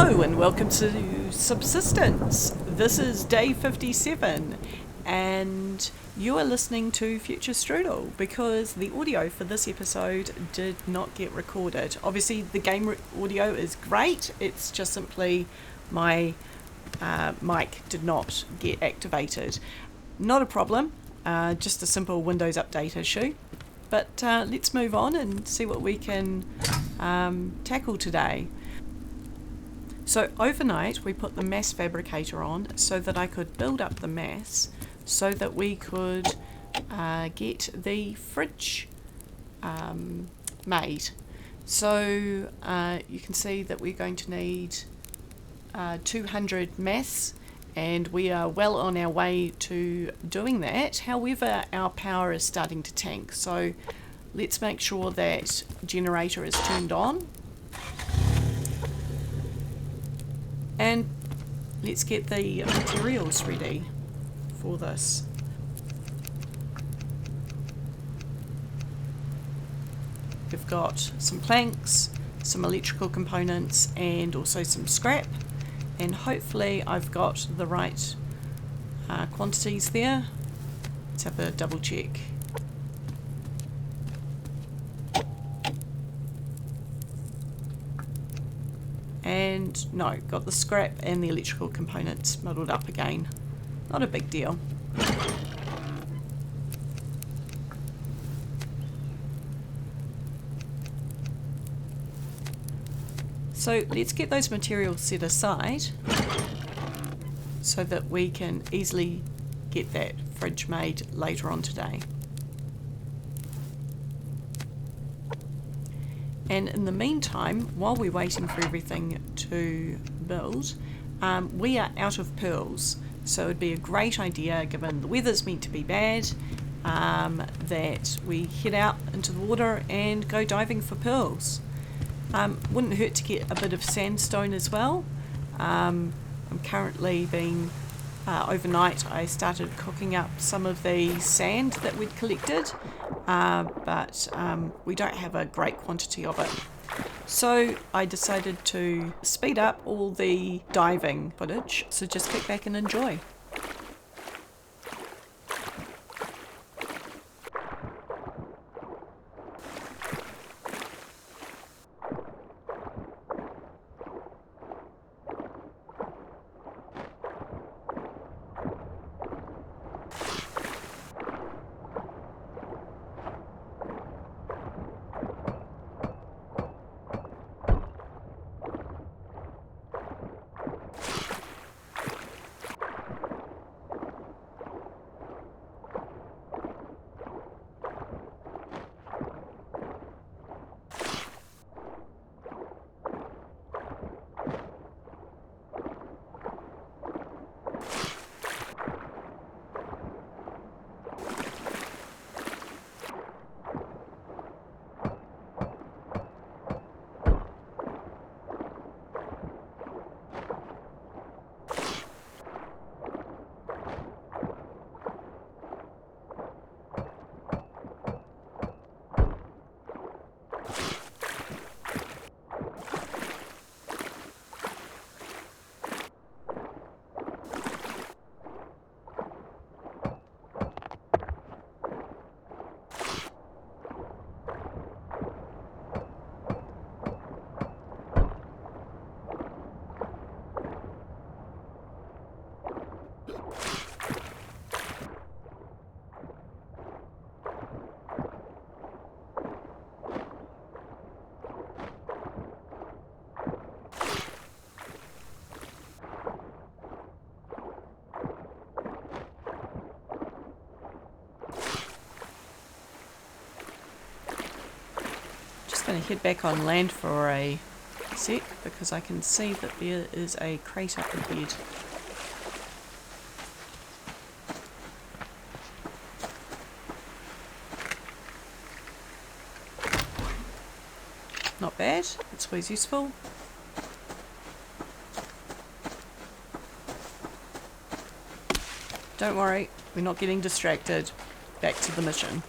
Hello and welcome to Subsistence. This is day 57 and you are listening to Future Strudel because the audio for this episode did not get recorded. Obviously the game audio is great, it's just simply my mic did not get activated. Not a problem, just a simple Windows update issue. But let's move on and see what we can tackle today. So overnight we put the mass fabricator on so that I could build up the mass so that we could get the fridge made. So you can see that we're going to need 200 mass and we are well on our way to doing that. However, our power is starting to tank, so let's make sure that generator is turned on. And let's get the materials ready for this. We've got some planks, some electrical components, and also some scrap. And hopefully I've got the right quantities there. Let's have a double check. And no, got the scrap and the electrical components muddled up again. Not a big deal. So let's get those materials set aside so that we can easily get that fridge made later on today. And in the meantime, while we're waiting for everything to build, we are out of pearls. So it'd be a great idea, given the weather's meant to be bad, that we head out into the water and go diving for pearls. Wouldn't hurt to get a bit of sandstone as well. I'm currently being, overnight I started cooking up some of the sand that we'd collected, but we don't have a great quantity of it. So I decided to speed up all the diving footage, so just kick back and enjoy. Going to head back on land for a sec because I can see that there is a crate up ahead. Not bad, it's always useful. Don't worry, we're not getting distracted. Back to the mission.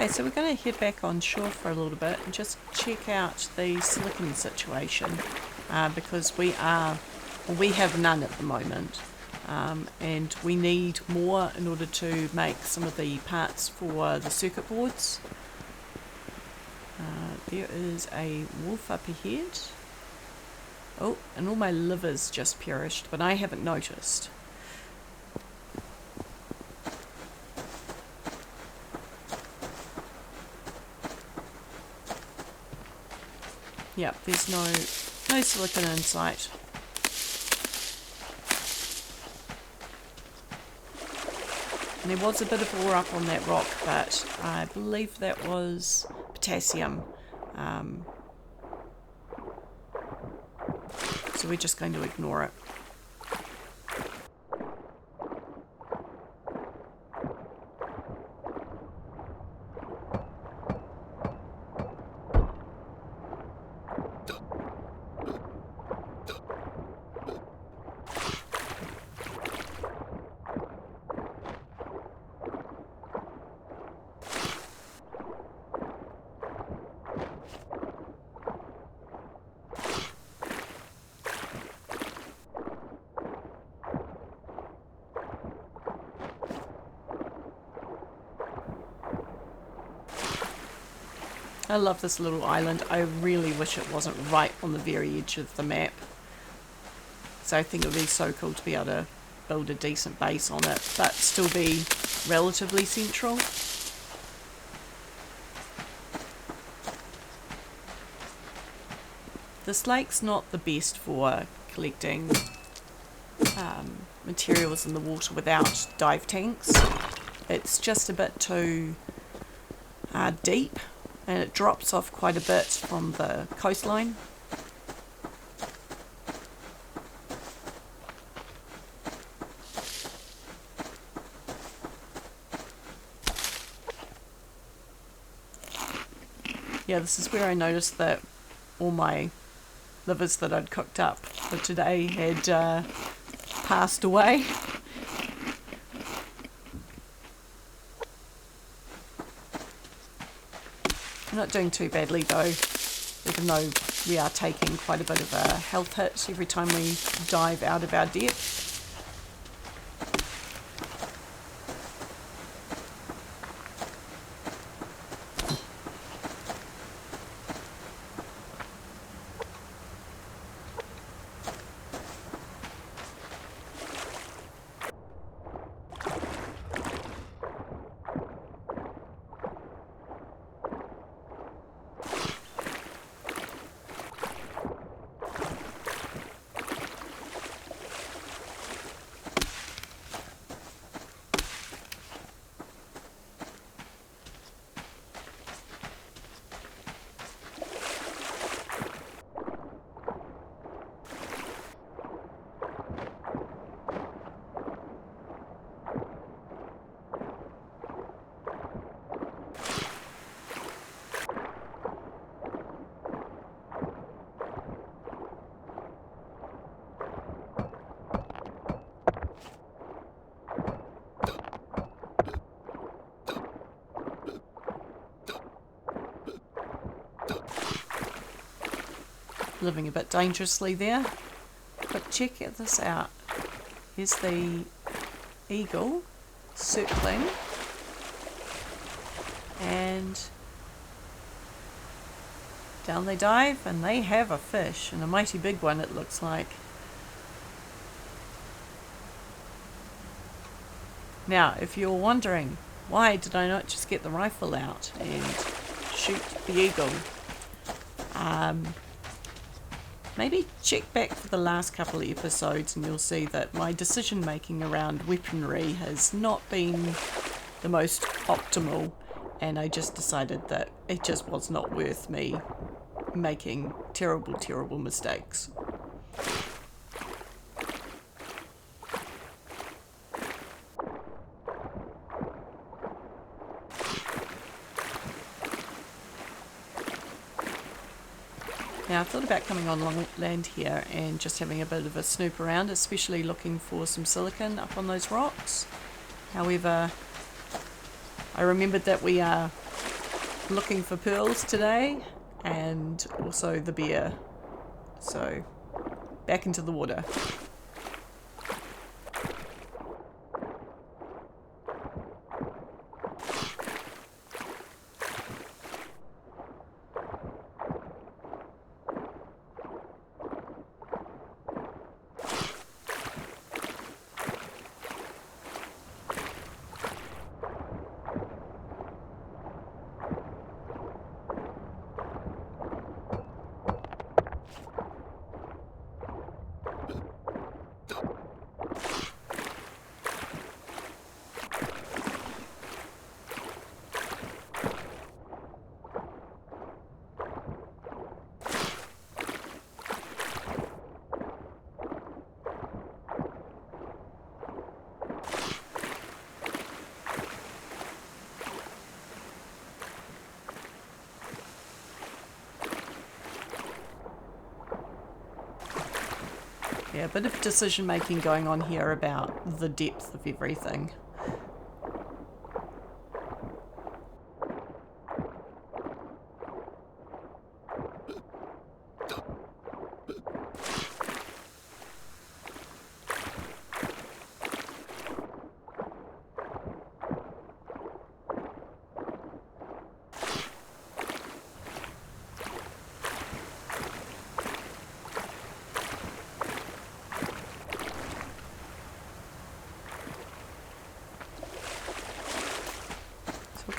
Okay, so we're going to head back on shore for a little bit and just check out the silicon situation, because we have none at the moment, and we need more in order to make some of the parts for the circuit boards. There is a wolf up ahead. Oh, and all my livers just perished, but I haven't noticed. Yep, there's no silicon in sight. And there was a bit of ore up on that rock, but I believe that was potassium. So we're just going to ignore it. I love this little island. I really wish it wasn't right on the very edge of the map. So I think it would be so cool to be able to build a decent base on it, but still be relatively central. This lake's not the best for collecting materials in the water without dive tanks. It's just a bit too deep, and it drops off quite a bit from the coastline. Yeah, this is where I noticed that all my livers that I'd cooked up for today had passed away. I'm not doing too badly though, even though we are taking quite a bit of a health hit every time we dive out of our depth. Living a bit dangerously there, but check this out. Here's the eagle circling, and down they dive, and they have a fish, and a mighty big one it looks like. Now if you're wondering, why did I not just get the rifle out and shoot the eagle, maybe check back for the last couple of episodes and you'll see that my decision making around weaponry has not been the most optimal, and I just decided that it just was not worth me making terrible mistakes. Now I thought about coming on land here and just having a bit of a snoop around, especially looking for some silicon up on those rocks. However, I remembered that we are looking for pearls today, and also the bear. So, back into the water. Yeah, a bit of decision making going on here about the depth of everything.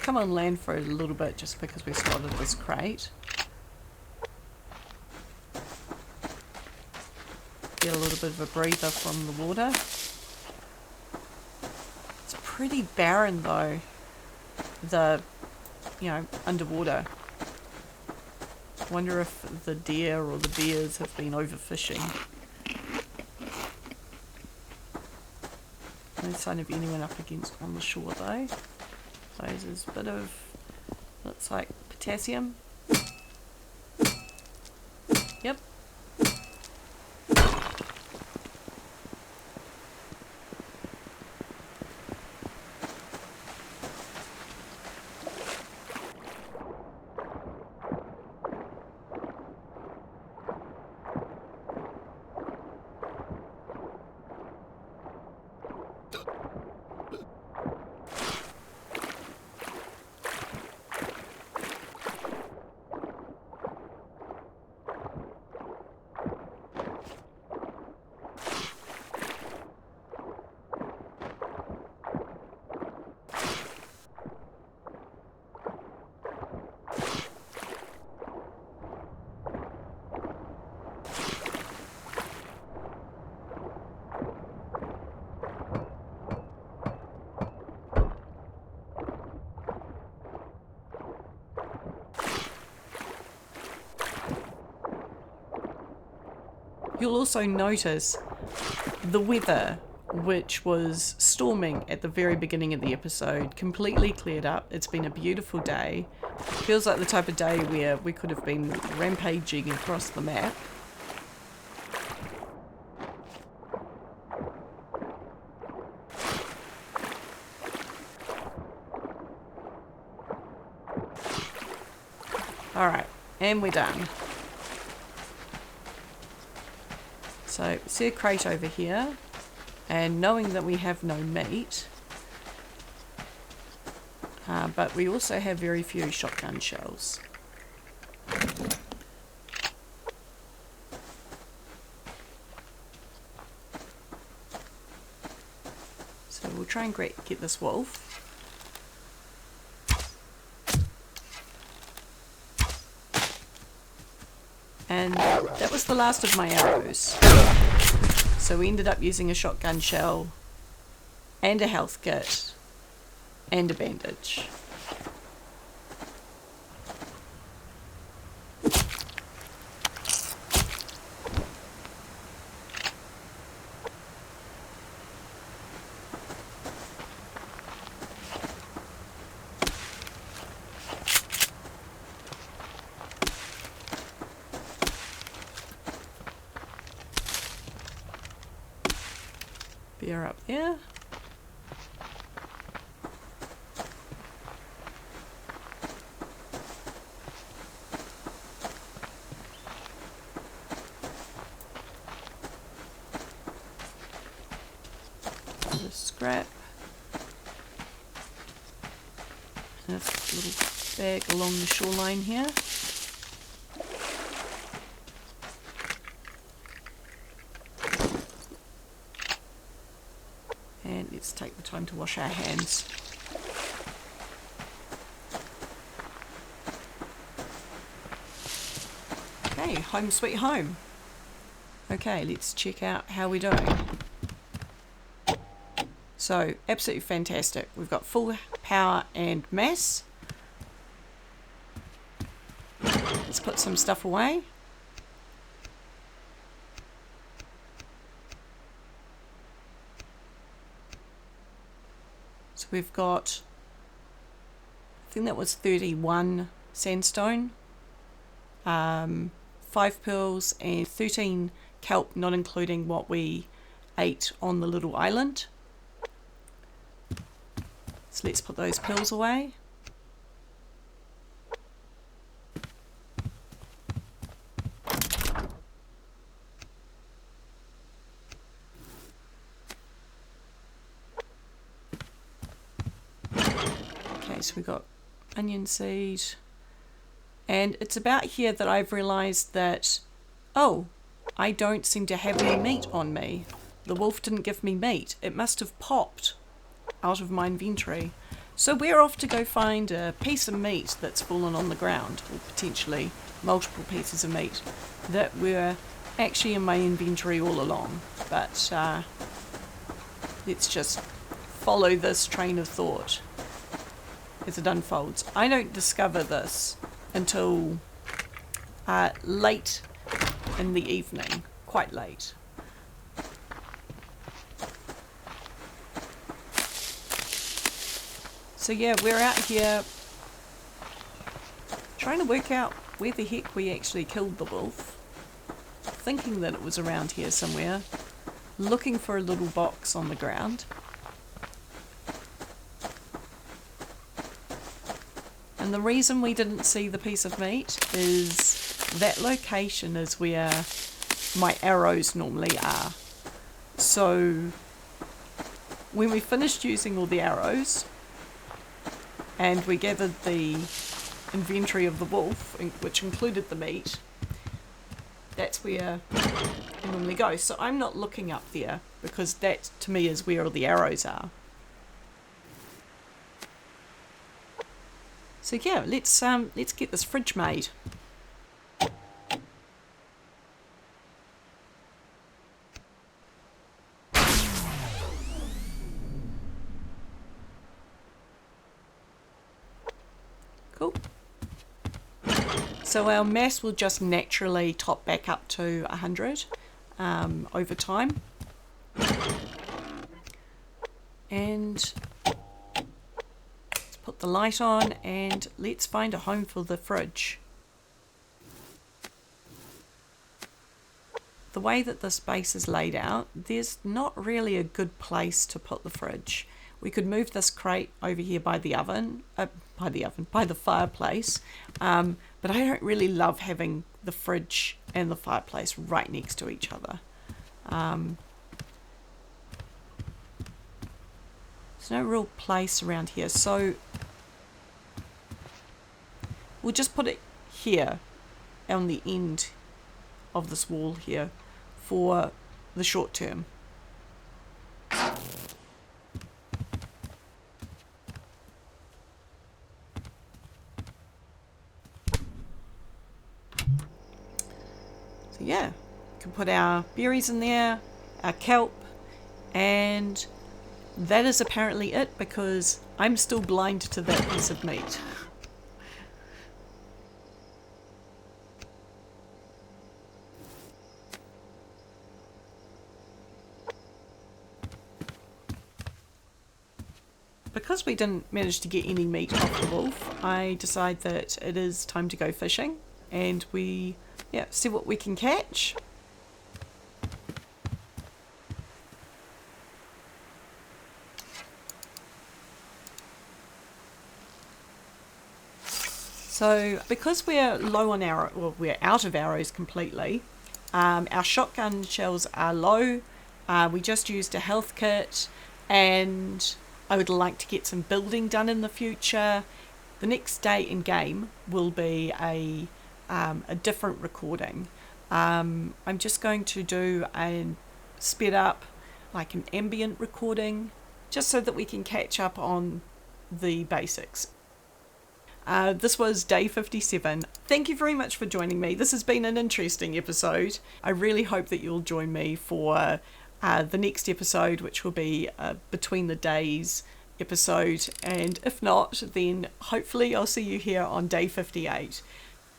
Come on land for a little bit just because we spotted this crate. Get a little bit of a breather from the water. It's pretty barren though, underwater. Wonder if the deer or the bears have been overfishing. No sign of anyone up against on the shore though. There's a bit of, looks like potassium. Yep. You'll also notice the weather, which was storming at the very beginning of the episode, completely cleared up. It's been a beautiful day. Feels like the type of day where we could have been rampaging across the map. Alright, and we're done. So, see a crate over here, and knowing that we have no meat, but we also have very few shotgun shells. So we'll try and get this wolf. And that was the last of my arrows. So we ended up using a shotgun shell and a health kit and a bandage. Beer up there. bit of scrap. And a little bag along the shoreline here. And let's take the time to wash our hands. Okay, home sweet home. Okay, let's check out how we're doing. So, absolutely fantastic. We've got full power and mass. Let's put some stuff away. So we've got, I think that was 31 sandstone, 5 pearls and 13 kelp, not including what we ate on the little island. So let's put those pearls away. Okay, so we got onion seed. And it's about here that I've realised that, oh, I don't seem to have any meat on me. The wolf didn't give me meat. It must have popped out of my inventory. So we're off to go find a piece of meat that's fallen on the ground, or potentially multiple pieces of meat that were actually in my inventory all along. But let's just follow this train of thought as it unfolds. I don't discover this until late in the evening, quite late. So yeah, we're out here trying to work out where the heck we actually killed the wolf, thinking that it was around here somewhere, looking for a little box on the ground. And the reason we didn't see the piece of meat is that location is where my arrows normally are. So when we finished using all the arrows and we gathered the inventory of the wolf, which included the meat, that's where I normally go. So I'm not looking up there because that to me is where all the arrows are. So yeah, let's get this fridge made. Cool. So our mass will just naturally top back up to 100 over time. And let's put the light on and let's find a home for the fridge. The way that this base is laid out, there's not really a good place to put the fridge. We could move this crate over here by the fireplace, but I don't really love having the fridge and the fireplace right next to each other. There's no real place around here, so we'll just put it here on the end of this wall here for the short term. So yeah, we can put our berries in there, our kelp, and that is apparently it because I'm still blind to that piece of meat. Because we didn't manage to get any meat off the wolf, I decide that it is time to go fishing and we see what we can catch. So because we're low on we're out of arrows completely, our shotgun shells are low. We just used a health kit. and I would like to get some building done in the future. The next day in game will be a different recording. I'm just going to do a sped up, like an ambient recording, just so that we can catch up on the basics. This was day 57. Thank you very much for joining me. This has been an interesting episode. I really hope that you'll join me for the next episode, which will be Between the Days episode. And if not, then hopefully I'll see you here on day 58.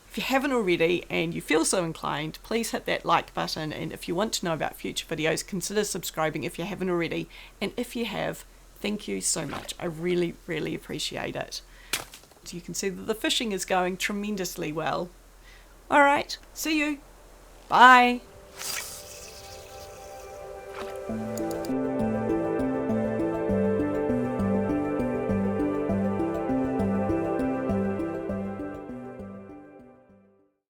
If you haven't already and you feel so inclined, please hit that like button. And if you want to know about future videos, consider subscribing if you haven't already. And if you have, thank you so much. I really, really appreciate it. So you can see that the fishing is going tremendously well. All right, see you. Bye.